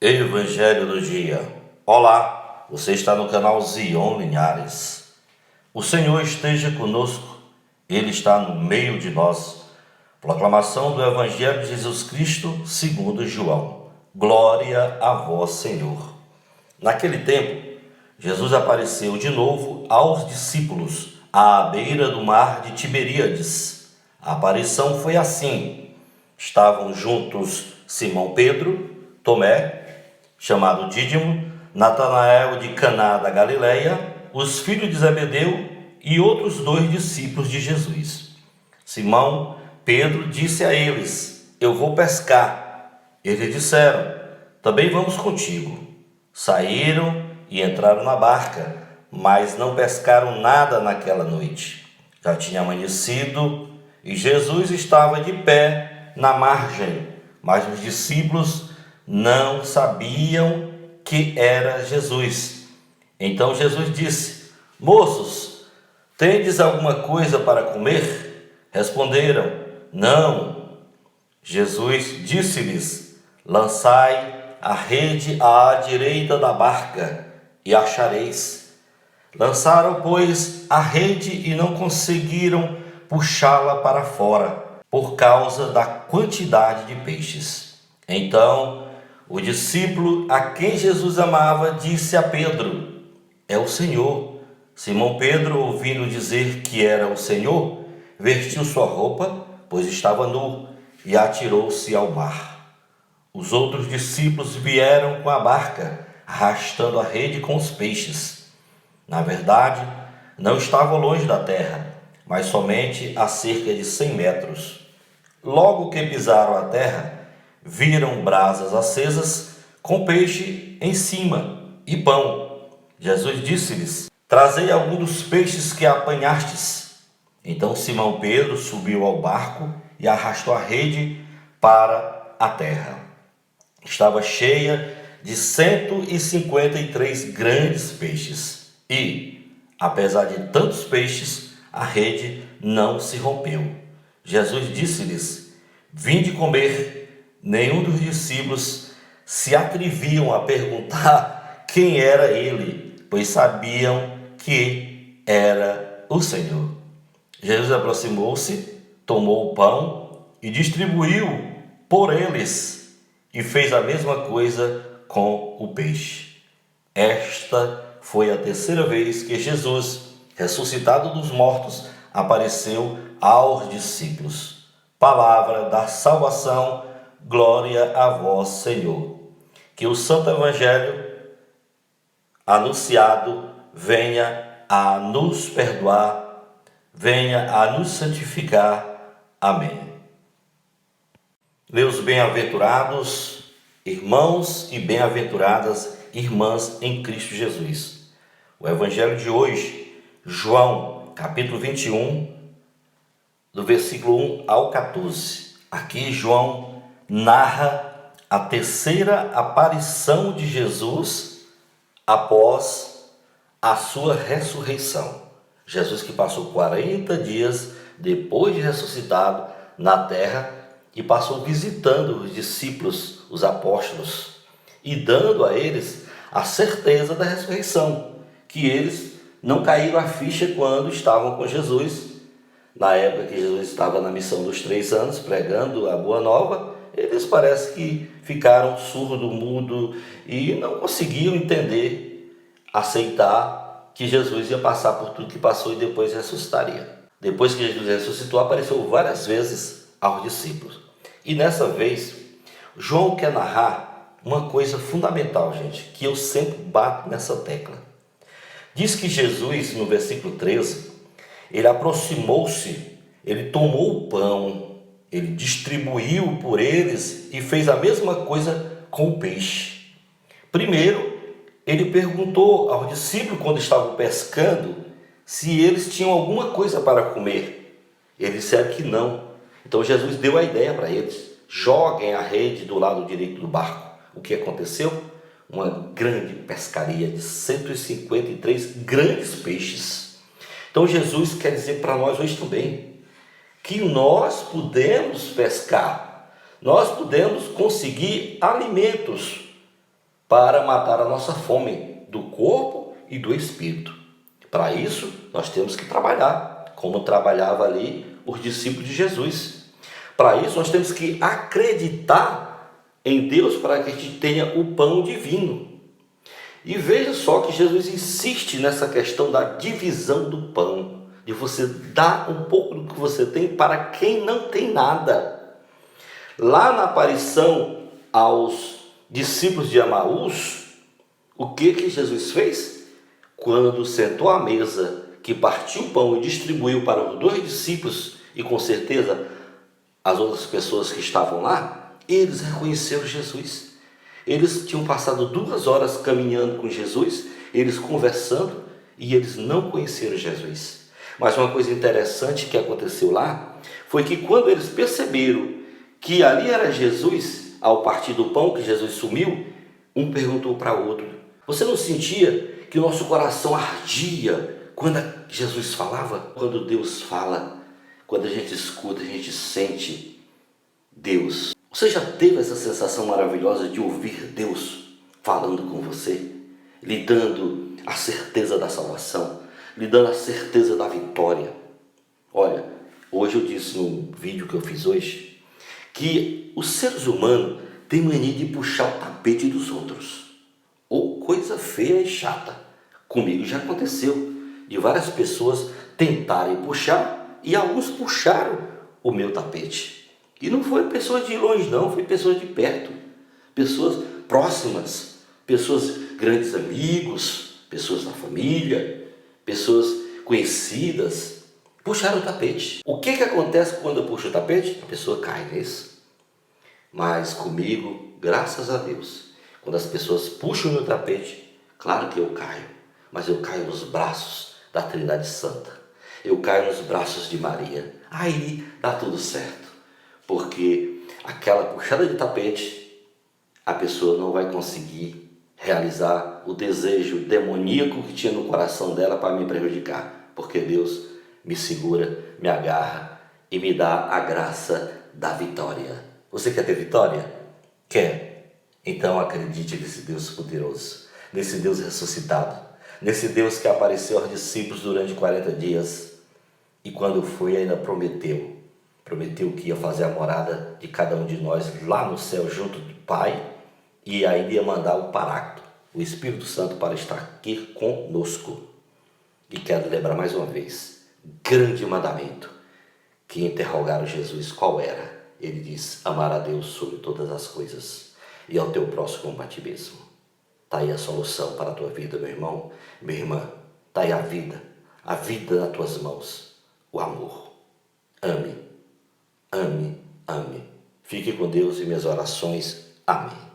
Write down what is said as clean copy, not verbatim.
Evangelho do dia. Olá, você está no canal Zion Linhares. O Senhor esteja conosco, Ele está no meio de nós. Proclamação do Evangelho de Jesus Cristo segundo João. Glória a vós, Senhor. Naquele tempo, Jesus apareceu de novo aos discípulos à beira do mar de Tiberíades. A aparição foi assim: estavam juntos Simão Pedro, Tomé, chamado Dídimo, Natanael de Caná da Galileia, os filhos de Zebedeu e outros 2 discípulos de Jesus. Simão Pedro disse a eles: Eu vou pescar. Eles disseram: Também vamos contigo. Saíram e entraram na barca, mas não pescaram nada naquela noite. Já tinha amanhecido e Jesus estava de pé na margem, mas os discípulos não sabiam que era Jesus. Então Jesus disse: Moços, tendes alguma coisa para comer? Responderam: Não. Jesus disse-lhes: Lançai a rede à direita da barca e achareis. Lançaram, pois, a rede e não conseguiram puxá-la para fora, por causa da quantidade de peixes. Então, o discípulo a quem Jesus amava disse a Pedro: É o Senhor. Simão Pedro, ouvindo dizer que era o Senhor, vestiu sua roupa, pois estava nu, e atirou-se ao mar. Os outros discípulos vieram com a barca, arrastando a rede com os peixes. Na verdade, não estavam longe da terra, mas somente a cerca de 100 metros. Logo que pisaram a terra, viram brasas acesas com peixe em cima e pão. Jesus disse-lhes: Trazei algum dos peixes que apanhastes. Então Simão Pedro subiu ao barco e arrastou a rede para a terra. Estava cheia de 153 grandes peixes e, apesar de tantos peixes, a rede não se rompeu. Jesus disse-lhes: Vinde comer. Nenhum dos discípulos se atreviam a perguntar quem era ele, pois sabiam que era o Senhor. Jesus aproximou-se, tomou o pão e distribuiu por eles, e fez a mesma coisa com o peixe. Esta foi a 3ª vez que Jesus, ressuscitado dos mortos, apareceu aos discípulos. Palavra da salvação. Glória a vós, Senhor. Que o Santo Evangelho anunciado venha a nos perdoar, venha a nos santificar. Amém. Meus bem-aventurados irmãos e bem-aventuradas irmãs em Cristo Jesus. O Evangelho de hoje, João, capítulo 21, do versículo 1 ao 14. Aqui João narra a 3ª aparição de Jesus após a sua ressurreição. Jesus que passou 40 dias depois de ressuscitado na terra e passou visitando os discípulos, os apóstolos, e dando a eles a certeza da ressurreição, que eles não caíram a ficha quando estavam com Jesus. Na época que Jesus estava na missão dos 3 anos, pregando a Boa Nova, eles parece que ficaram surdo, mudo e não conseguiam entender, aceitar que Jesus ia passar por tudo que passou e depois ressuscitaria. Depois que Jesus ressuscitou, apareceu várias vezes aos discípulos. E nessa vez, João quer narrar uma coisa fundamental, gente, que eu sempre bato nessa tecla. Diz que Jesus, no versículo 13, ele aproximou-se, ele tomou o pão, ele distribuiu por eles e fez a mesma coisa com o peixe. Primeiro, ele perguntou aos discípulos, quando estavam pescando, se eles tinham alguma coisa para comer. Eles disseram que não. Então Jesus deu a ideia para eles: joguem a rede do lado direito do barco. O que aconteceu? Uma grande pescaria de 153 grandes peixes. Então Jesus quer dizer para nós hoje também que nós podemos pescar, nós podemos conseguir alimentos para matar a nossa fome do corpo e do espírito. Para isso, nós temos que trabalhar, como trabalhava ali os discípulos de Jesus. Para isso, nós temos que acreditar em Deus para que a gente tenha o pão divino. E veja só que Jesus insiste nessa questão da divisão do pão, de você dar um pouco do que você tem para quem não tem nada. Lá na aparição aos discípulos de Emaús, o que Jesus fez? Quando sentou à mesa, que partiu o pão e distribuiu para os 2 discípulos, e com certeza as outras pessoas que estavam lá, eles reconheceram Jesus. Eles tinham passado 2 horas caminhando com Jesus, eles conversando, e eles não conheceram Jesus. Mas uma coisa interessante que aconteceu lá, foi que quando eles perceberam que ali era Jesus, ao partir do pão que Jesus sumiu, um perguntou para o outro: você não sentia que o nosso coração ardia quando Jesus falava? Quando Deus fala, quando a gente escuta, a gente sente Deus. Você já teve essa sensação maravilhosa de ouvir Deus falando com você, lhe dando a certeza da salvação, lhe dando a certeza da vitória? Olha, hoje eu disse no vídeo que eu fiz hoje, que os seres humanos têm mania de puxar o tapete dos outros. Ou coisa feia e chata. Comigo já aconteceu de várias pessoas tentarem puxar, e alguns puxaram o meu tapete. E não foi pessoas de longe não, foi pessoas de perto, pessoas próximas, pessoas grandes amigos, pessoas da família, pessoas conhecidas. Puxaram o tapete. O que acontece quando eu puxo o tapete? A pessoa cai, não é isso? Mas comigo, graças a Deus, quando as pessoas puxam o meu tapete, claro que eu caio, mas eu caio nos braços da Trindade Santa. Eu caio nos braços de Maria. Aí dá tudo certo. Porque aquela puxada de tapete, a pessoa não vai conseguir realizar o desejo demoníaco que tinha no coração dela para me prejudicar. Porque Deus me segura, me agarra e me dá a graça da vitória. Você quer ter vitória? Quer? Então acredite nesse Deus poderoso, nesse Deus ressuscitado, nesse Deus que apareceu aos discípulos durante 40 dias e quando foi ainda prometeu que ia fazer a morada de cada um de nós lá no céu junto do Pai, e ainda ia mandar o Paráclito, o Espírito Santo, para estar aqui conosco. E quero lembrar mais uma vez, grande mandamento, que interrogaram Jesus qual era. Ele diz: amar a Deus sobre todas as coisas e ao teu próximo como a ti mesmo. Está aí a solução para a tua vida, meu irmão, minha irmã. Está aí a vida nas tuas mãos, o amor. Ame, ame, ame. Fique com Deus e minhas orações. Amém.